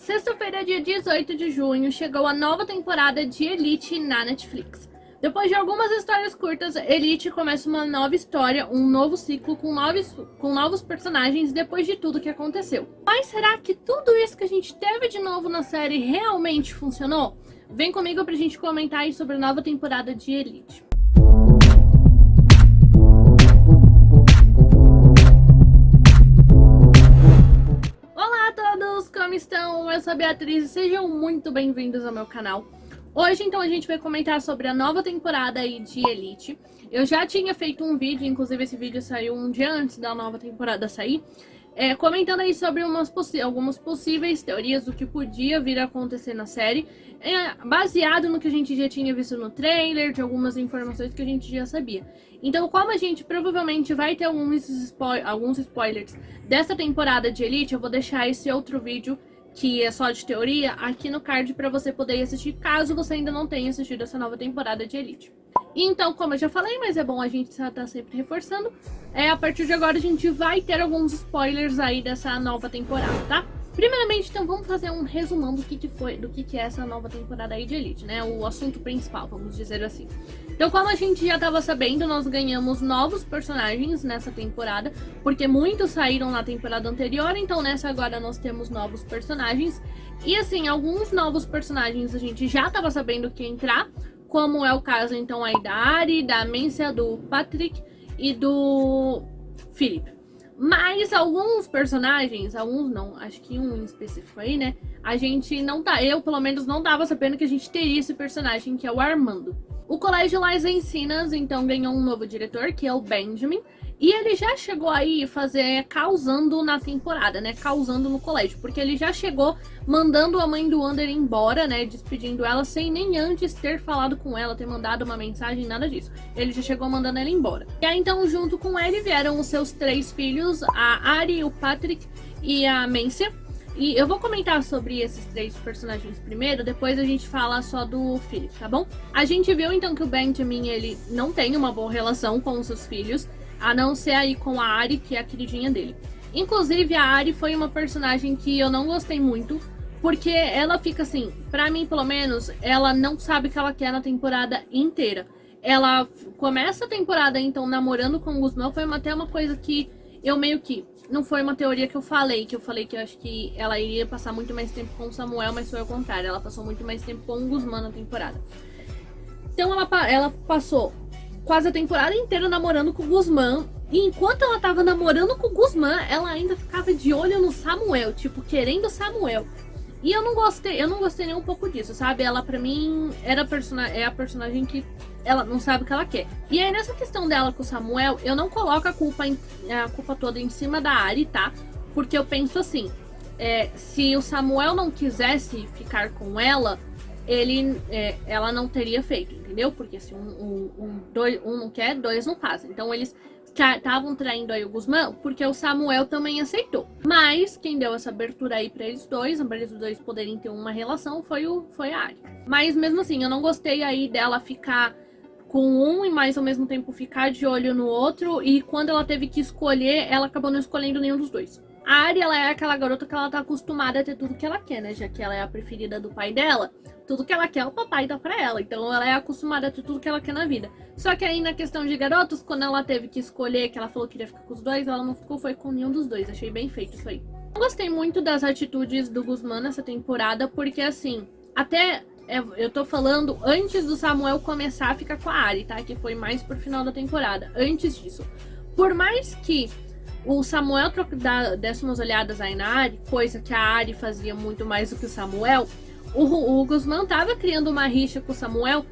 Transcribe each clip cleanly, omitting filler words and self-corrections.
Sexta-feira, dia 18 de junho, chegou a nova temporada de Elite na Netflix. Depois de algumas histórias curtas, Elite começa uma nova história, um novo ciclo com novos personagens depois de tudo que aconteceu. Mas será que tudo isso que a gente teve de novo na série realmente funcionou? Vem comigo pra gente comentar aí sobre a nova temporada de Elite. Como estão? Eu sou a Beatriz e sejam muito bem-vindos ao meu canal. Hoje, então, a gente vai comentar sobre a nova temporada aí de Elite. Eu já tinha feito um vídeo, inclusive esse vídeo saiu um dia antes da nova temporada sair, comentando aí sobre algumas possíveis teorias do que podia vir a acontecer na série, baseado no que a gente já tinha visto no trailer, de algumas informações que a gente já sabia. Então, como a gente provavelmente vai ter alguns spoilers dessa temporada de Elite, eu vou deixar esse outro vídeo, que é só de teoria, aqui no card pra você poder assistir, caso você ainda não tenha assistido essa nova temporada de Elite. Então, como eu já falei, mas é bom a gente estar sempre reforçando, a partir de agora a gente vai ter alguns spoilers aí dessa nova temporada, tá? Primeiramente, então, vamos fazer um resumão do que é essa nova temporada aí de Elite, né? O assunto principal, vamos dizer assim. Então, como a gente já estava sabendo, nós ganhamos novos personagens nessa temporada, porque muitos saíram na temporada anterior, então nessa agora nós temos novos personagens. E assim, alguns novos personagens a gente já estava sabendo que ia entrar, como é o caso então aí da Ari, da Mencia, do Patrick e do Philip. Mas alguns personagens, alguns não, acho que um em específico aí, né? A gente não tá, eu pelo menos não tava sabendo que a gente teria esse personagem, que é o Armando. O Colégio Las Encinas, então, ganhou um novo diretor, que é o Benjamin. E ele já chegou aí causando na temporada, né? Causando no colégio. Porque ele já chegou mandando a mãe do Wander embora, né? Despedindo ela sem nem antes ter falado com ela, ter mandado uma mensagem, nada disso. Ele já chegou mandando ela embora. E aí, então, junto com ele vieram os seus 3 filhos, a Ari, o Patrick e a Mencia. E eu vou comentar sobre esses 3 personagens primeiro, depois a gente fala só do Philip, tá bom? A gente viu, então, que o Benjamin, ele não tem uma boa relação com os seus filhos, a não ser aí com a Ari, que é a queridinha dele. Inclusive, a Ari foi uma personagem que eu não gostei muito, porque ela fica assim, pra mim, pelo menos, ela não sabe o que ela quer na temporada inteira. Ela começa a temporada, então, namorando com o Guzmão, foi até uma coisa que eu meio que... Não foi uma teoria que eu falei que eu acho que ela iria passar muito mais tempo com o Samuel, mas foi ao contrário. Ela passou muito mais tempo com o Guzmán na temporada. Então ela passou quase a temporada inteira namorando com o Guzmán. E enquanto ela tava namorando com o Guzmán, ela ainda ficava de olho no Samuel, tipo, querendo o Samuel. E eu não gostei nem um pouco disso, sabe? Ela, pra mim, é a personagem que ela não sabe o que ela quer. E aí, nessa questão dela com o Samuel, eu não coloco a culpa toda em cima da Ari, tá? Porque eu penso assim, se o Samuel não quisesse ficar com ela, ela não teria feito, entendeu? Porque se um não quer, 2 não fazem. Então, eles estavam traindo aí o Guzmán porque o Samuel também aceitou. Mas quem deu essa abertura aí pra eles dois poderem ter uma relação, foi a Ari. Mas mesmo assim, eu não gostei aí dela ficar com um e mais ao mesmo tempo ficar de olho no outro. E quando ela teve que escolher, ela acabou não escolhendo nenhum dos dois. A Ari, ela é aquela garota que ela tá acostumada a ter tudo que ela quer, né? Já que ela é a preferida do pai dela, tudo que ela quer o papai dá pra ela. Então ela é acostumada a ter tudo que ela quer na vida. Só que aí na questão de garotos, quando ela teve que escolher, que ela falou que queria ficar com os dois, ela não foi com nenhum dos dois. Achei bem feito isso aí. Eu gostei muito das atitudes do Guzmán nessa temporada, porque assim, eu tô falando antes do Samuel começar a ficar com a Ari, tá? Que foi mais pro final da temporada. Antes disso. Por mais que o Samuel desse umas olhadas aí na Ari, coisa que a Ari fazia muito mais do que o Samuel, o Guzmán tava criando uma rixa com o Samuel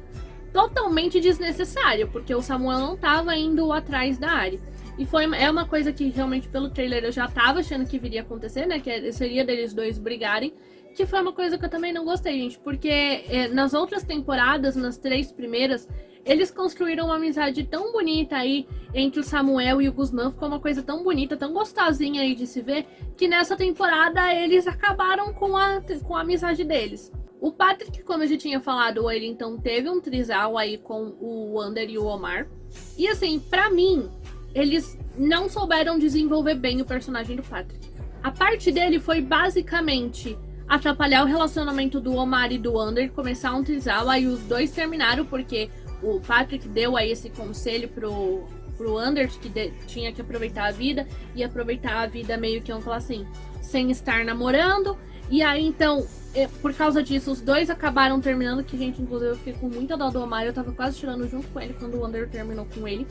totalmente desnecessária, porque o Samuel não tava indo atrás da Ari. E é uma coisa que realmente pelo trailer eu já tava achando que viria acontecer, né? Que seria deles dois brigarem. Que foi uma coisa que eu também não gostei, gente. Porque nas outras temporadas, nas 3 primeiras, eles construíram uma amizade tão bonita aí entre o Samuel e o Guzmán. Ficou uma coisa tão bonita, tão gostosinha aí de se ver, que nessa temporada eles acabaram com a amizade deles. O Patrick, como eu já tinha falado, ele então teve um trisal aí com o Wander e o Omar. E assim, pra mim, eles não souberam desenvolver bem o personagem do Patrick. A parte dele foi basicamente atrapalhar o relacionamento do Omar e do Wander, começar um trisal. Aí os dois terminaram porque o Patrick deu aí esse conselho pro Wander que tinha que aproveitar a vida, e aproveitar a vida meio que, vamos falar assim, sem estar namorando. E aí então, por causa disso, os dois acabaram terminando, que, gente, inclusive eu fiquei com muita dó do Omar, eu tava quase chorando junto com ele quando o Wander terminou com ele.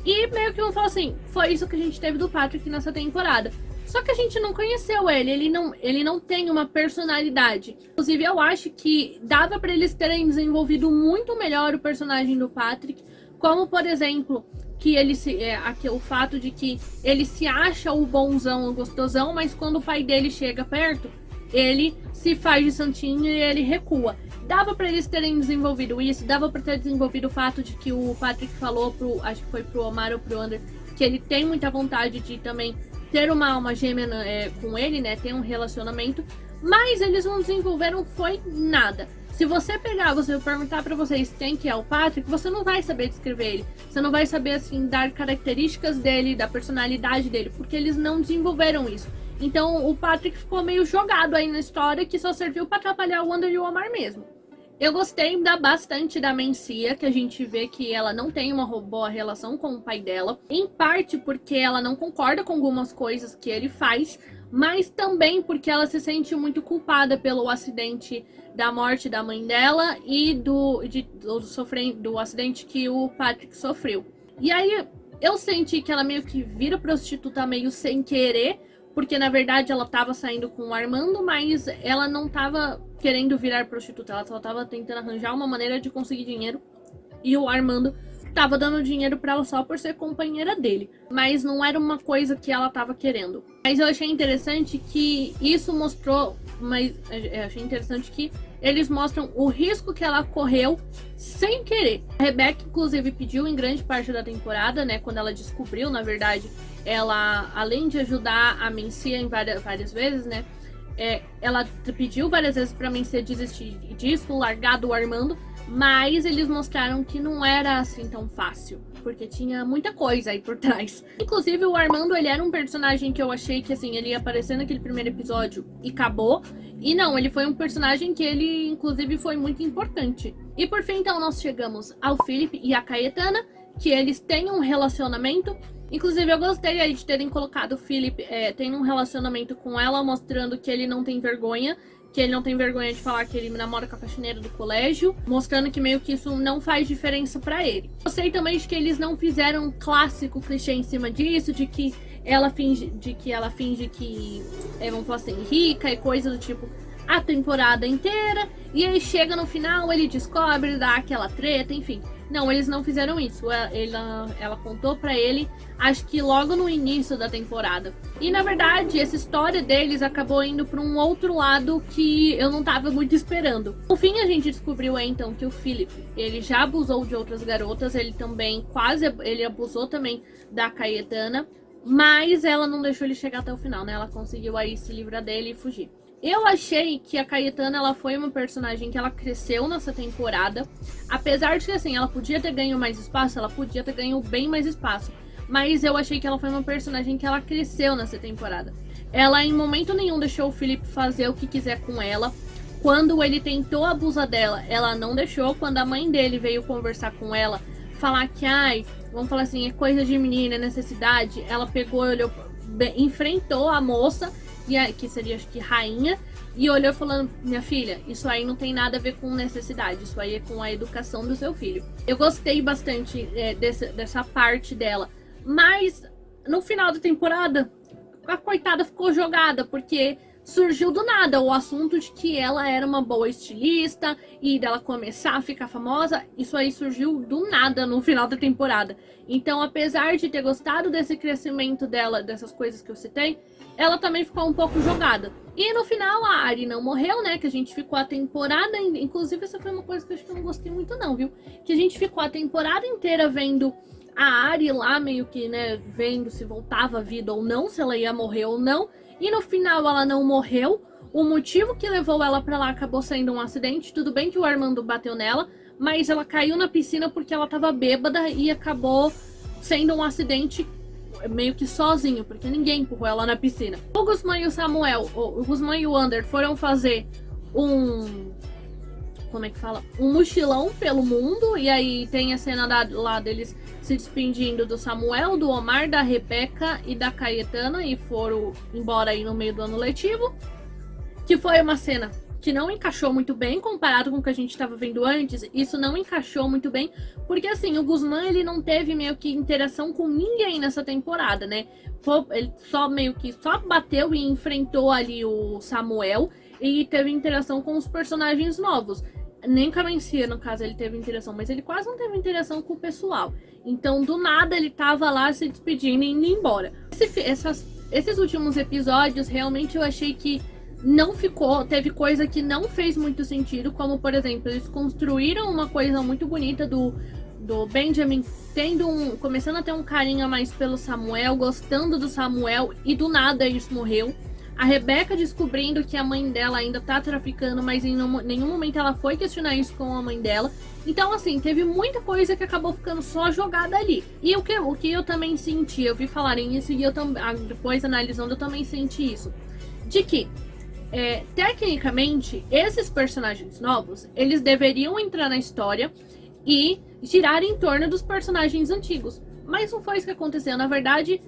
E meio que vamos falar assim, foi isso que a gente teve do Patrick nessa temporada. Só que a gente não conheceu ele não tem uma personalidade. Inclusive, eu acho que dava pra eles terem desenvolvido muito melhor o personagem do Patrick, como, por exemplo, que ele o fato de que ele se acha o bonzão, o gostosão, mas quando o pai dele chega perto, ele se faz de santinho e ele recua. Dava pra eles terem desenvolvido isso, dava pra ter desenvolvido o fato de que o Patrick falou acho que foi pro Omar ou pro Wander, que ele tem muita vontade de também ter uma alma gêmea com ele, né, ter um relacionamento, mas eles não desenvolveram foi nada. Se você perguntar pra vocês quem que é o Patrick, você não vai saber descrever ele. Você não vai saber, assim, dar características dele, da personalidade dele, porque eles não desenvolveram isso. Então o Patrick ficou meio jogado aí na história, que só serviu pra atrapalhar o Wander e o Omar mesmo. Eu gostei bastante da Mencia, que a gente vê que ela não tem uma boa relação com o pai dela. Em parte porque ela não concorda com algumas coisas que ele faz, mas também porque ela se sente muito culpada pelo acidente da morte da mãe dela e do acidente que o Patrick sofreu. E aí eu senti que ela meio que vira prostituta meio sem querer, porque na verdade ela tava saindo com o Armando, mas ela não tava querendo virar prostituta, ela só tava tentando arranjar uma maneira de conseguir dinheiro, e o Armando tava dando dinheiro pra ela só por ser companheira dele, mas não era uma coisa que ela tava querendo. Mas eu achei interessante que isso mostrou, eu achei interessante que eles mostram o risco que ela correu sem querer. A Rebecca, inclusive, pediu em grande parte da temporada, né, quando ela descobriu, na verdade, ela, além de ajudar a Mencia em várias vezes, né, ela pediu várias vezes pra Mencia desistir disso, largar do Armando, mas eles mostraram que não era assim tão fácil, porque tinha muita coisa aí por trás. Inclusive, o Armando, ele era um personagem que eu achei que, assim, ele ia aparecer naquele primeiro episódio e acabou. E não, ele foi um personagem que ele, inclusive, foi muito importante. E por fim, então, nós chegamos ao Philip e a Caetana, que eles têm um relacionamento. Inclusive, eu gostei aí de terem colocado o Philip tem um relacionamento com ela, mostrando que ele não tem vergonha. Que ele não tem vergonha de falar que ele namora com a faxineira do colégio, mostrando que meio que isso não faz diferença pra ele. Gostei também de que eles não fizeram um clássico clichê em cima disso, de que ela finge que vamos falar assim, rica e coisa do tipo a temporada inteira, e aí chega no final, ele descobre, dá aquela treta, enfim. Não, eles não fizeram isso. Ela contou pra ele, acho que logo no início da temporada. E na verdade, essa história deles acabou indo pra um outro lado que eu não tava muito esperando. No fim, a gente descobriu então que o Philip, ele já abusou de outras garotas, ele abusou também da Caetana, mas ela não deixou ele chegar até o final, né? Ela conseguiu aí se livrar dele e fugir. Eu achei que a Caetana, ela foi uma personagem que ela cresceu nessa temporada. Apesar de que, assim, ela podia ter ganho mais espaço, ela podia ter ganho bem mais espaço. Mas eu achei que ela foi uma personagem que ela cresceu nessa temporada. Ela, em momento nenhum, deixou o Philip fazer o que quiser com ela. Quando ele tentou abusar dela, ela não deixou. Quando a mãe dele veio conversar com ela, falar que, vamos falar assim, é coisa de menina, é necessidade. Ela pegou, olhou, enfrentou a moça, que seria, acho que, rainha, e olhou falando, minha filha, isso aí não tem nada a ver com necessidade, isso aí é com a educação do seu filho. Eu gostei bastante dessa parte dela, mas no final da temporada, a coitada ficou jogada, porque surgiu do nada o assunto de que ela era uma boa estilista e dela começar a ficar famosa. Isso aí surgiu do nada no final da temporada. Então, apesar de ter gostado desse crescimento dela, dessas coisas que eu citei, ela também ficou um pouco jogada. E no final a Ari não morreu, né? Que a gente ficou a temporada... Inclusive, essa foi uma coisa que eu acho que eu não gostei muito não, viu? Que a gente ficou a temporada inteira vendo a Ari lá meio que, né, vendo se voltava à vida ou não, se ela ia morrer ou não. E no final ela não morreu. O motivo que levou ela pra lá acabou sendo um acidente. Tudo bem que o Armando bateu nela, mas ela caiu na piscina porque ela tava bêbada e acabou sendo um acidente meio que sozinho, porque ninguém empurrou ela na piscina. O Guzmán e o Samuel, o Guzmán e o Ander foram fazer um... como é que fala? Um mochilão pelo mundo. E aí tem a cena lá deles se despedindo do Samuel, do Omar, da Rebeca e da Caetana. E foram embora aí no meio do ano letivo. Que foi uma cena que não encaixou muito bem comparado com o que a gente estava vendo antes. Isso não encaixou muito bem, porque assim, o Guzmán, ele não teve meio que interação com ninguém nessa temporada, né? Ele só meio que só bateu e enfrentou ali o Samuel e teve interação com os personagens novos. Nem com a Mencia, no caso, ele teve interação, mas ele quase não teve interação com o pessoal. Então, do nada, ele tava lá se despedindo e indo embora. Esses últimos episódios, realmente eu achei que não ficou, teve coisa que não fez muito sentido, como por exemplo, eles construíram uma coisa muito bonita do Benjamin começando a ter um carinho a mais pelo Samuel, gostando do Samuel, e do nada isso morreu. A Rebeca descobrindo que a mãe dela ainda tá traficando, mas em nenhum momento ela foi questionar isso com a mãe dela. Então, assim, teve muita coisa que acabou ficando só jogada ali. E o que eu também senti, eu vi falarem isso e eu depois analisando, eu também senti isso. De que tecnicamente, esses personagens novos, eles deveriam entrar na história e girar em torno dos personagens antigos. Mas não foi isso que aconteceu. Na verdade,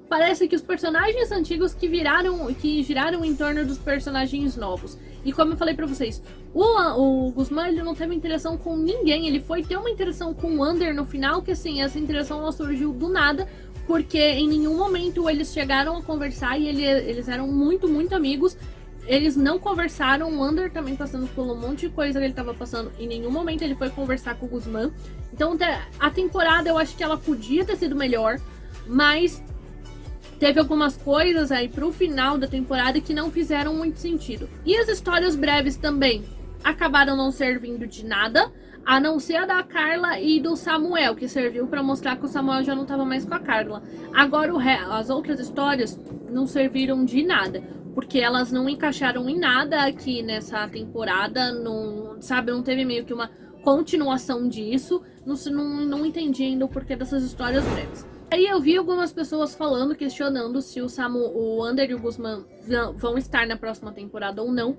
parece que os personagens antigos que giraram em torno dos personagens novos. E como eu falei pra vocês, o Guzmán, ele não teve interação com ninguém. Ele foi ter uma interação com o Ander no final, que assim, essa interação ela surgiu do nada, porque em nenhum momento eles chegaram a conversar e eles eram muito, muito amigos. Eles não conversaram, o Ander também passando por um monte de coisa que ele tava passando. Em nenhum momento ele foi conversar com o Guzmán. Então a temporada eu acho que ela podia ter sido melhor, mas teve algumas coisas aí pro final da temporada que não fizeram muito sentido. E as histórias breves também acabaram não servindo de nada, a não ser a da Carla e do Samuel, que serviu pra mostrar que o Samuel já não tava mais com a Carla. Agora as outras histórias não serviram de nada, porque elas não encaixaram em nada aqui nessa temporada, não teve meio que uma continuação disso, não entendi ainda o porquê dessas histórias breves. Aí eu vi algumas pessoas falando, questionando se o Ander e o Guzmán vão estar na próxima temporada ou não.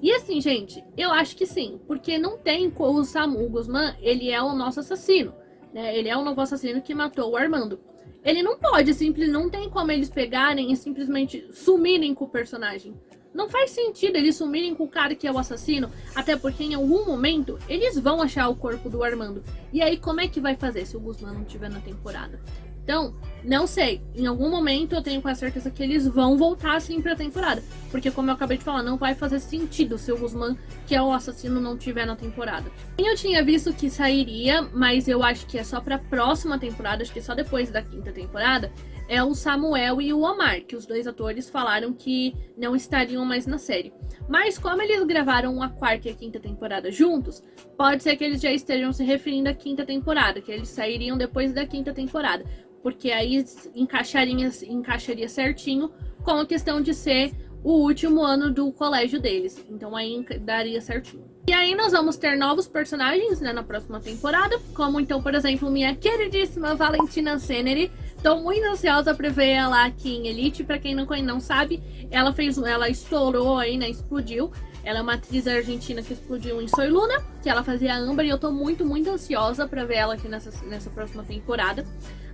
E assim, gente, eu acho que sim, porque não tem o Guzmán, ele é o nosso assassino, né? Ele é o novo assassino que matou o Armando. Ele não pode, não tem como eles pegarem e simplesmente sumirem com o personagem. Não faz sentido eles sumirem com o cara que é o assassino, até porque em algum momento eles vão achar o corpo do Armando. E aí como é que vai fazer se o Guzmán não estiver na temporada? Então, não sei. Em algum momento eu tenho quase certeza que eles vão voltar assim pra temporada. Porque como eu acabei de falar, não vai fazer sentido se o Guzmán, que é o assassino, não estiver na temporada. Eu tinha visto que sairia, mas eu acho que é só pra próxima temporada, acho que é só depois da 5ª temporada, é o Samuel e o Omar, que os dois atores falaram que não estariam mais na série. Mas como eles gravaram a 4ª e a 5ª temporada juntos, pode ser que eles já estejam se referindo à 5ª temporada, que eles sairiam depois da 5ª temporada. Porque aí encaixaria certinho com a questão de ser o último ano do colégio deles. Então aí daria certinho. E aí nós vamos ter novos personagens, né, na próxima temporada. Como então, por exemplo, minha queridíssima Valentina Ceneri. Tô muito ansiosa pra ver ela aqui em Elite. Pra quem não sabe, ela estourou aí, né, explodiu. Ela é uma atriz argentina que explodiu em Soy Luna, que ela fazia a Amber, e eu tô muito, muito ansiosa pra ver ela aqui nessa próxima temporada.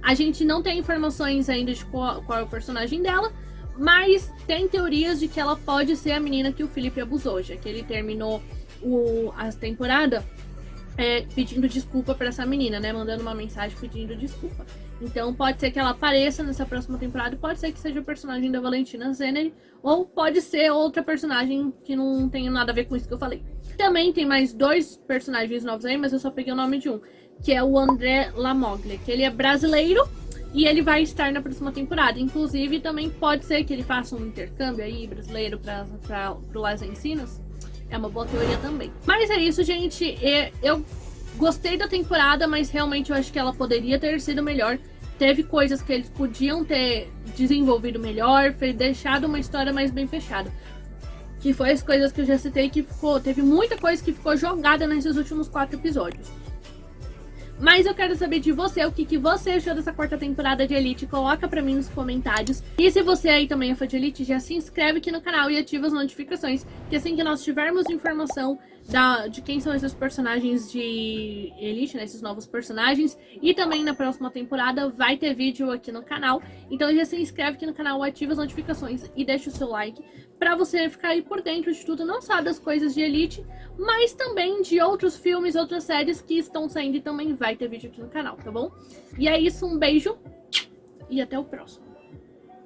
A gente não tem informações ainda de qual é o personagem dela, mas tem teorias de que ela pode ser a menina que o Felipe abusou, já que ele terminou a temporada pedindo desculpa pra essa menina, né? Mandando uma mensagem pedindo desculpa. Então pode ser que ela apareça nessa próxima temporada, pode ser que seja o personagem da Valentina Ceneri, ou pode ser outra personagem que não tem nada a ver com isso que eu falei. Também tem mais 2 personagens novos aí, mas eu só peguei o nome de um, que é o André Lamoglia, que ele é brasileiro e ele vai estar na próxima temporada. Inclusive, também pode ser que ele faça um intercâmbio aí brasileiro pro Las Encinas. É uma boa teoria também. Mas é isso, gente. Eu gostei da temporada, mas realmente eu acho que ela poderia ter sido melhor. Teve coisas que eles podiam ter desenvolvido melhor, deixado uma história mais bem fechada. Que foi as coisas que eu já citei, que teve muita coisa que ficou jogada nesses últimos 4 episódios. Mas eu quero saber de você, o que você achou dessa quarta temporada de Elite. Coloca pra mim nos comentários. E se você aí também é fã de Elite, já se inscreve aqui no canal e ativa as notificações, que assim que nós tivermos informação de quem são esses personagens de Elite, né, esses novos personagens, e também na próxima temporada vai ter vídeo aqui no canal. Então já se inscreve aqui no canal, ativa as notificações e deixa o seu like pra você ficar aí por dentro de tudo, não só das coisas de Elite, mas também de outros filmes, outras séries que estão saindo e também vai ter vídeo aqui no canal, tá bom? E é isso, um beijo e até o próximo.